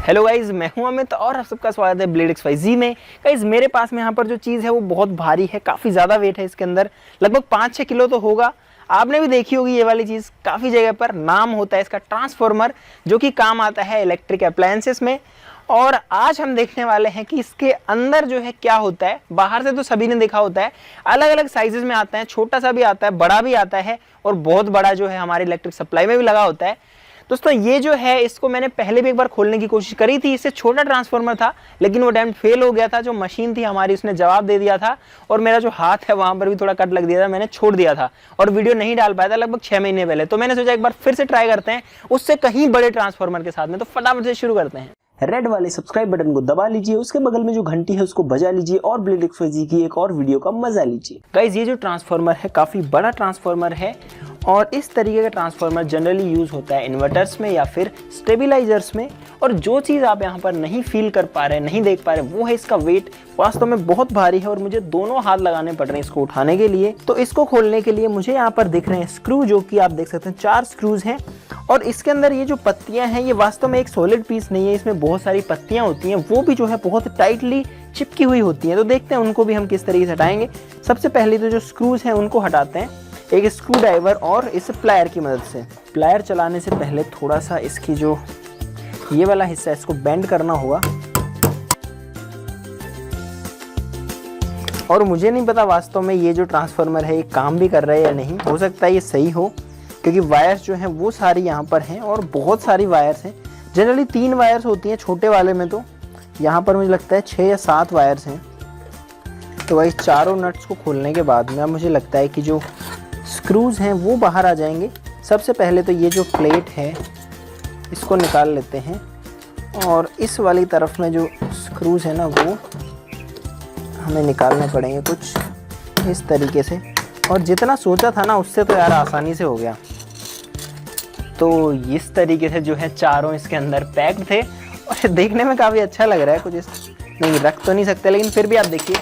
Hello guys, मैं हूं अमित और आप सबका स्वागत है ब्लेड XYZ में। गाइज मेरे पास में यहाँ पर जो चीज़ है वो बहुत भारी है, काफ़ी ज़्यादा वेट है इसके अंदर, लगभग 5-6 किलो तो होगा। आपने भी देखी होगी ये वाली चीज़ काफ़ी जगह पर। नाम होता है इसका ट्रांसफॉर्मर, जो कि काम आता है इलेक्ट्रिक अप्लायंसेस में। और आज हम देखने वाले हैं कि इसके अंदर जो है क्या होता है। बाहर से तो सभी ने देखा होता है, अलग अलग साइजेस में आता है, छोटा सा भी आता है, बड़ा भी आता है और बहुत बड़ा जो है हमारे इलेक्ट्रिक सप्लाई में भी लगा होता है। दोस्तों ये जो है इसको मैंने पहले भी एक बार खोलने की कोशिश करी थी। इससे छोटा ट्रांसफार्मर था लेकिन वो डैम फेल हो गया था। जो मशीन थी हमारी उसने जवाब दे दिया था और मेरा जो हाथ है वहां पर भी थोड़ा कट लग दिया था, मैंने छोड़ दिया था और वीडियो नहीं डाल पाया था लगभग 6 महीने पहले। तो मैंने सोचा एक बार फिर से ट्राई करते हैं उससे कहीं बड़े ट्रांसफार्मर के साथ में। तो फटाफट से शुरू करते हैं। रेड वाले सब्सक्राइब बटन को दबा लीजिए, उसके बगल में जो घंटी है उसको बजा लीजिए और ब्लेड XYZ की एक और वीडियो का मजा लीजिए। गाइस ये जो ट्रांसफार्मर है काफी बड़ा ट्रांसफार्मर है और इस तरीके का ट्रांसफार्मर जनरली यूज होता है इन्वर्टर्स में या फिर स्टेबलाइजर्स में। और जो चीज़ आप यहाँ पर नहीं फील कर पा रहे, नहीं देख पा रहे, वो है इसका वेट। वास्तव में बहुत भारी है और मुझे दोनों हाथ लगाने पड़ रहे हैं इसको उठाने के लिए। तो इसको खोलने के लिए मुझे यहाँ पर दिख रहे हैं स्क्रू, जो कि आप देख सकते हैं 4 स्क्रूज हैं। और इसके अंदर ये जो पत्तियां हैं ये वास्तव में एक सॉलिड पीस नहीं है, इसमें बहुत सारी पत्तियां होती हैं, वो भी जो है बहुत टाइटली चिपकी हुई होती हैं। तो देखते हैं उनको भी हम किस तरीके से हटाएंगे। सबसे पहले तो जो स्क्रूज हैं उनको हटाते हैं एक स्क्रू ड्राइवर और इस प्लायर की मदद से। प्लायर चलाने से पहले थोड़ा सा इसकी जो ये वाला हिस्सा है इसको बेंड करना होगा। और मुझे नहीं पता वास्तव में ये जो ट्रांसफार्मर है ये काम भी कर रहा है या नहीं, हो सकता है ये सही हो क्योंकि वायर्स जो हैं वो सारी यहाँ पर हैं और बहुत सारी वायर्स हैं। जनरली 3 वायर्स होती हैं छोटे वाले में, तो यहाँ पर मुझे लगता है 6 या 7 वायर्स हैं। तो भाई चारों नट्स को खोलने के बाद में अब मुझे लगता है कि जो स्क्रूज हैं वो बाहर आ जाएंगे। सबसे पहले तो ये जो प्लेट है इसको निकाल लेते हैं और इस वाली तरफ में जो स्क्रूज है ना वो हमें निकालने पड़ेंगे कुछ इस तरीके से। और जितना सोचा था ना उससे तो यार आसानी से हो गया। तो इस तरीके से जो है चारों इसके अंदर पैक्ड थे और देखने में काफ़ी अच्छा लग रहा है। कुछ नहीं रख तो नहीं सकते लेकिन फिर भी आप देखिए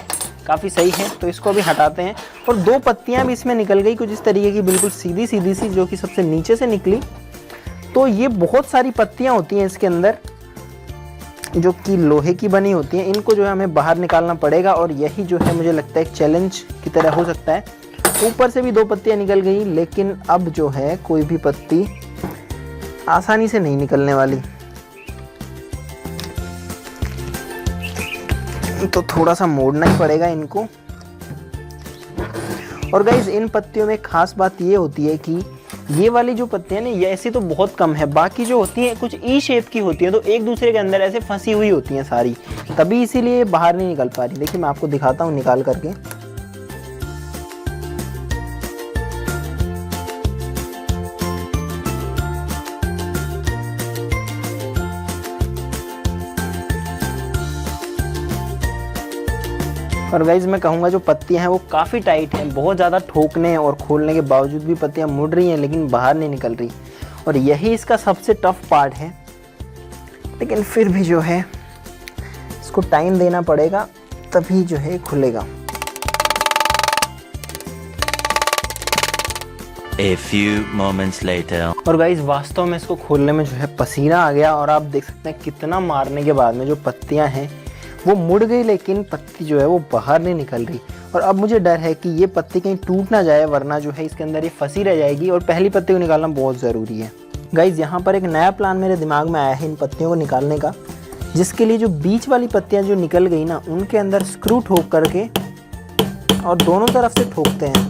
काफ़ी सही है। तो इसको भी हटाते हैं और 2 पत्तियां भी इसमें निकल गई कुछ इस तरीके की, बिल्कुल सीधी सीधी सी, जो कि सबसे नीचे से निकली। तो ये बहुत सारी पत्तियां होती हैं इसके अंदर जो कि लोहे की बनी होती हैं। इनको जो है हमें बाहर निकालना पड़ेगा और यही जो है मुझे लगता है एक चैलेंज की तरह हो सकता है। ऊपर से भी 2 पत्तियां निकल गई लेकिन अब जो है कोई भी पत्ती आसानी से नहीं निकलने वाली। तो थोड़ा सा मोड़ना ही पड़ेगा इनको। और गाइज इन पत्तियों में खास बात ये होती है कि ये वाली जो पत्तियां ना ये ऐसी तो बहुत कम है, बाकी जो होती हैं कुछ ई शेप की होती हैं, तो एक दूसरे के अंदर ऐसे फंसी हुई होती हैं सारी, तभी इसीलिए बाहर नहीं निकल पा रही। देखिए मैं आपको दिखाता हूँ निकाल करके। और गाइज मैं कहूँगा जो पत्तियां हैं वो काफ़ी टाइट हैं, बहुत ज़्यादा ठोकने और खोलने के बावजूद भी पत्तियां मुड़ रही हैं लेकिन बाहर नहीं निकल रही। और यही इसका सबसे टफ पार्ट है, लेकिन फिर भी जो है इसको टाइम देना पड़ेगा तभी जो है खुलेगा। A few moments later. और गाइज वास्तव में इसको खोलने में जो है पसीना आ गया और आप देख सकते हैं कितना मारने के बाद में जो पत्तियां हैं वो मुड़ गई लेकिन पत्ती जो है वो बाहर नहीं निकल रही। और अब मुझे डर है कि ये पत्ती कहीं टूट ना जाए, वरना जो है इसके अंदर ये फंसी रह जाएगी और पहली पत्ती को निकालना बहुत ज़रूरी है। गाइज यहाँ पर एक नया प्लान मेरे दिमाग में आया है इन पत्तियों को निकालने का, जिसके लिए जो बीच वाली पत्तियाँ जो निकल गई ना उनके अंदर स्क्रू ठोक करके और दोनों तरफ से ठोकते हैं।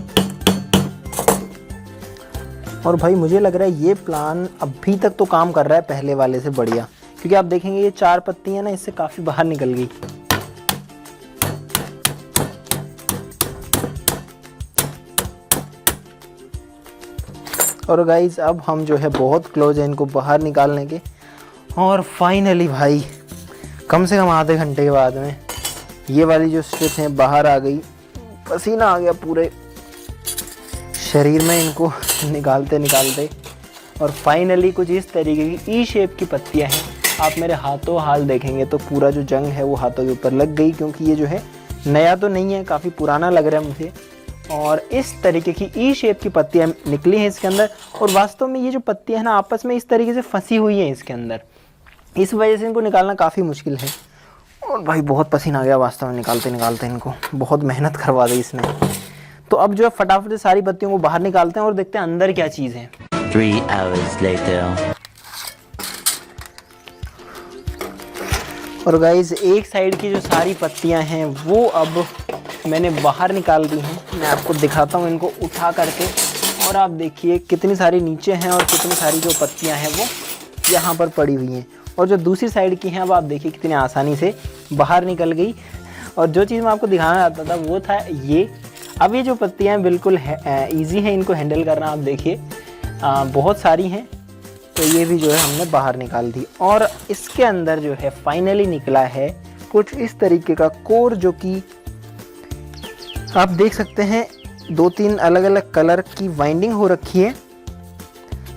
और भाई मुझे लग रहा है ये प्लान अभी तक तो काम कर रहा है पहले वाले से बढ़िया, क्योंकि आप देखेंगे ये 4 पत्तियां ना इससे काफी बाहर निकल गई। और गाइज अब हम जो है बहुत क्लोज है इनको बाहर निकालने के। और फाइनली भाई कम से कम आधे घंटे के बाद में ये वाली जो स्ट्रिप है बाहर आ गई। पसीना आ गया पूरे शरीर में इनको निकालते निकालते। और फाइनली कुछ इस तरीके की ई शेप की पत्तियां हैं। आप मेरे हाथों हाल देखेंगे तो पूरा जो जंग है वो हाथों के ऊपर लग गई, क्योंकि ये जो है नया तो नहीं है, काफ़ी पुराना लग रहा है मुझे। और इस तरीके की ई शेप की पत्तियां निकली हैं इसके अंदर। और वास्तव में ये जो पत्तियां हैं ना आपस में इस तरीके से फंसी हुई हैं इसके अंदर। इस वजह से इनको निकालना काफ़ी मुश्किल है। और भाई बहुत पसीना आ गया वास्तव में निकालते निकालते इनको, बहुत मेहनत करवा दी इसने। तो अब जो है फटाफट से सारी पत्तियों को बाहर निकालते हैं और देखते हैं अंदर क्या चीज़ है। 3 hours later. और गाइज एक साइड की जो सारी पत्तियां हैं वो अब मैंने बाहर निकाल दी हैं। मैं आपको दिखाता हूँ इनको उठा करके, और आप देखिए कितनी सारी नीचे हैं और कितनी सारी जो पत्तियां हैं वो यहाँ पर पड़ी हुई हैं। और जो दूसरी साइड की हैं अब आप देखिए कितनी आसानी से बाहर निकल गई। और जो चीज़ मैं आपको दिखाना चाहता था वो था ये। अब ये जो पत्तियां हैं बिल्कुल ईजी है इनको हैंडल करना। आप देखिए बहुत सारी हैं, तो ये भी जो है हमने बाहर निकाल दी। और इसके अंदर जो है फाइनली निकला है कुछ इस तरीके का कोर, जो कि आप देख सकते हैं 2-3 अलग अलग कलर की वाइंडिंग हो रखी है।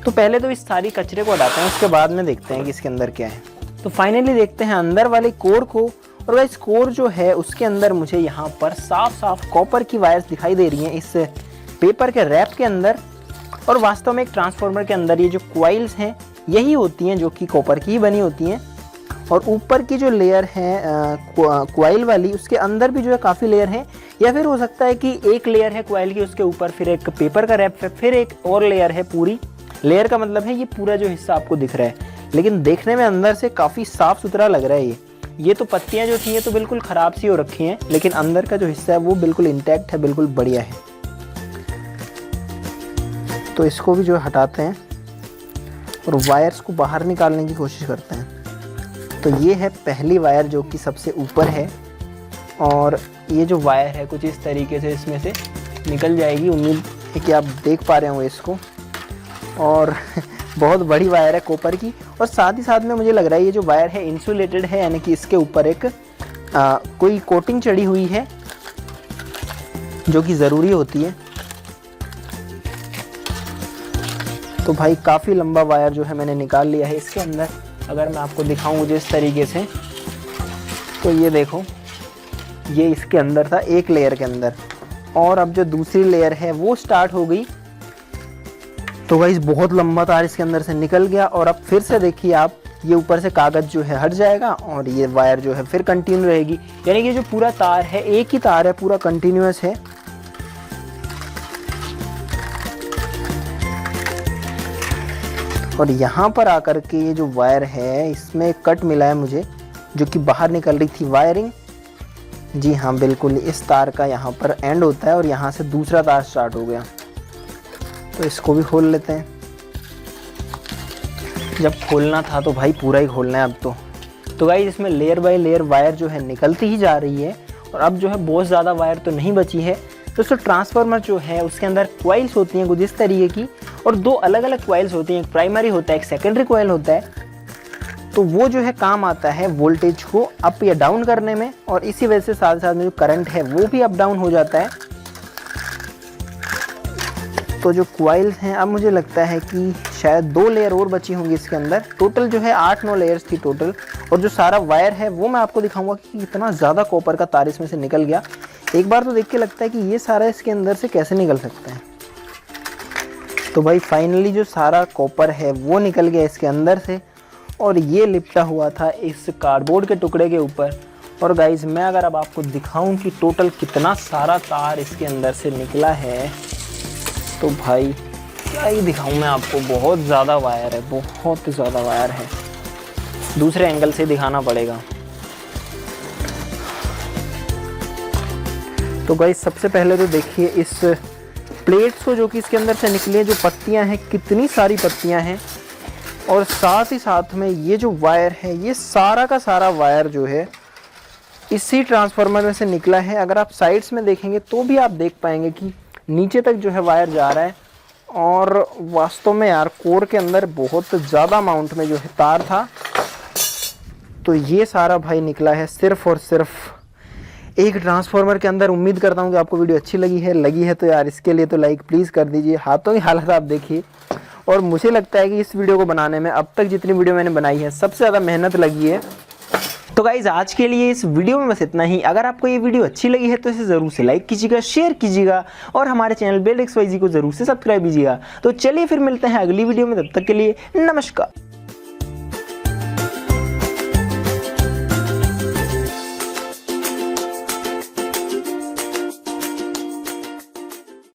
तो पहले तो इस सारी कचरे को हटाते हैं, उसके बाद में देखते हैं कि इसके अंदर क्या है। तो फाइनली देखते हैं अंदर वाले कोर को। और इस कोर जो है उसके अंदर मुझे यहाँ पर साफ साफ कॉपर की वायर्स दिखाई दे रही हैं इस पेपर के रैप के अंदर। और वास्तव में एक ट्रांसफार्मर के अंदर ये जो कॉइल्स हैं यही होती हैं जो कि कॉपर की ही बनी होती हैं। और ऊपर की जो लेयर है कॉइल वाली, उसके अंदर भी जो है काफ़ी लेयर है, या फिर हो सकता है कि एक लेयर है कॉइल की, उसके ऊपर फिर एक पेपर का रैप है, फिर एक और लेयर है। पूरी लेयर का मतलब है ये पूरा जो हिस्सा आपको दिख रहा है, लेकिन देखने में अंदर से काफ़ी साफ़ सुथरा लग रहा है। ये तो पत्तियाँ जो थी ये तो बिल्कुल ख़राब सी हो रखी हैं, लेकिन अंदर का जो हिस्सा है वो बिल्कुल इंटैक्ट है, बिल्कुल बढ़िया है। तो इसको भी जो हटाते हैं और वायर्स को बाहर निकालने की कोशिश करते हैं। तो ये है पहली वायर जो कि सबसे ऊपर है, और ये जो वायर है कुछ इस तरीके से इसमें से निकल जाएगी। उम्मीद है कि आप देख पा रहे होंगे इसको। और बहुत बड़ी वायर है कॉपर की, और साथ ही साथ में मुझे लग रहा है ये जो वायर है इंसुलेटेड है, यानी कि इसके ऊपर एक कोई कोटिंग चढ़ी हुई है जो कि ज़रूरी होती है। तो भाई काफ़ी लंबा वायर जो है मैंने निकाल लिया है इसके अंदर। अगर मैं आपको दिखाऊं जिस तरीके से, तो ये देखो ये इसके अंदर था एक लेयर के अंदर, और अब जो दूसरी लेयर है वो स्टार्ट हो गई। तो गाइस बहुत लंबा तार इसके अंदर से निकल गया। और अब फिर से देखिए आप, ये ऊपर से कागज़ जो है हट जाएगा और ये वायर जो है फिर कंटिन्यू रहेगी, यानी कि जो पूरा तार है एक ही तार है, पूरा कंटिन्यूअस है। और यहाँ पर आकर के ये जो वायर है इसमें कट मिला है मुझे, जो कि बाहर निकल रही थी वायरिंग। जी हाँ बिल्कुल, इस तार का यहाँ पर एंड होता है और यहाँ से दूसरा तार स्टार्ट हो गया। तो इसको भी खोल लेते हैं। जब खोलना था तो भाई पूरा ही खोलना है अब तो गाइस इसमें लेयर बाय लेयर वायर जो है निकलती ही जा रही है। और अब जो है बहुत ज़्यादा वायर तो नहीं बची है। दोस्तों ट्रांसफार्मर जो है उसके अंदर कॉइल्स होती हैं कुछ इस तरीके की, और 2 अलग अलग कॉइल्स होती हैं, एक प्राइमरी होता है एक सेकेंडरी कॉइल होता है। तो वो जो है काम आता है वोल्टेज को अप या डाउन करने में, और इसी वजह से साथ साथ में जो करंट है वो भी अप डाउन हो जाता है। तो जो कॉइल्स हैं अब मुझे लगता है कि शायद 2 लेयर और बची होंगी इसके अंदर। टोटल जो है 8-9 लेयर्स थी टोटल। और जो सारा वायर है वो मैं आपको दिखाऊंगा कि कितना ज़्यादा कॉपर का तार इसमें से निकल गया। एक बार तो देख के लगता है कि ये सारा इसके अंदर से कैसे निकल सकता है। तो भाई फाइनली जो सारा कॉपर है वो निकल गया इसके अंदर से, और ये लिपटा हुआ था इस कार्डबोर्ड के टुकड़े के ऊपर। और गाइज मैं अगर अब आपको दिखाऊं कि टोटल कितना सारा तार इसके अंदर से निकला है, तो भाई क्या ही दिखाऊं मैं आपको। बहुत ज़्यादा वायर है, बहुत ज़्यादा वायर है। दूसरे एंगल से दिखाना पड़ेगा। तो गाइस सबसे पहले तो देखिए इस प्लेट्स को जो कि इसके अंदर से निकली है, जो पत्तियां हैं कितनी सारी पत्तियां हैं। और साथ ही साथ में ये जो वायर है, ये सारा का सारा वायर जो है इसी ट्रांसफार्मर में से निकला है। अगर आप साइड्स में देखेंगे तो भी आप देख पाएंगे कि नीचे तक जो है वायर जा रहा है। और वास्तव में यार कोर के अंदर बहुत ज़्यादा अमाउंट में जो है तार था। तो ये सारा भाई निकला है सिर्फ और सिर्फ एक ट्रांसफार्मर के अंदर। उम्मीद करता हूँ कि आपको वीडियो अच्छी लगी है तो यार इसके लिए तो लाइक प्लीज़ कर दीजिए। हाथों की हालत आप देखिए। और मुझे लगता है कि इस वीडियो को बनाने में अब तक जितनी वीडियो मैंने बनाई है सबसे ज़्यादा मेहनत लगी है। तो गाइज आज के लिए इस वीडियो में बस इतना ही। अगर आपको ये वीडियो अच्छी लगी है तो इसे ज़रूर से लाइक कीजिएगा, शेयर कीजिएगा, और हमारे चैनल बिल्ड XYZ को ज़रूर से सब्सक्राइब कीजिएगा। तो चलिए फिर मिलते हैं अगली वीडियो में, तब तक के लिए नमस्कार।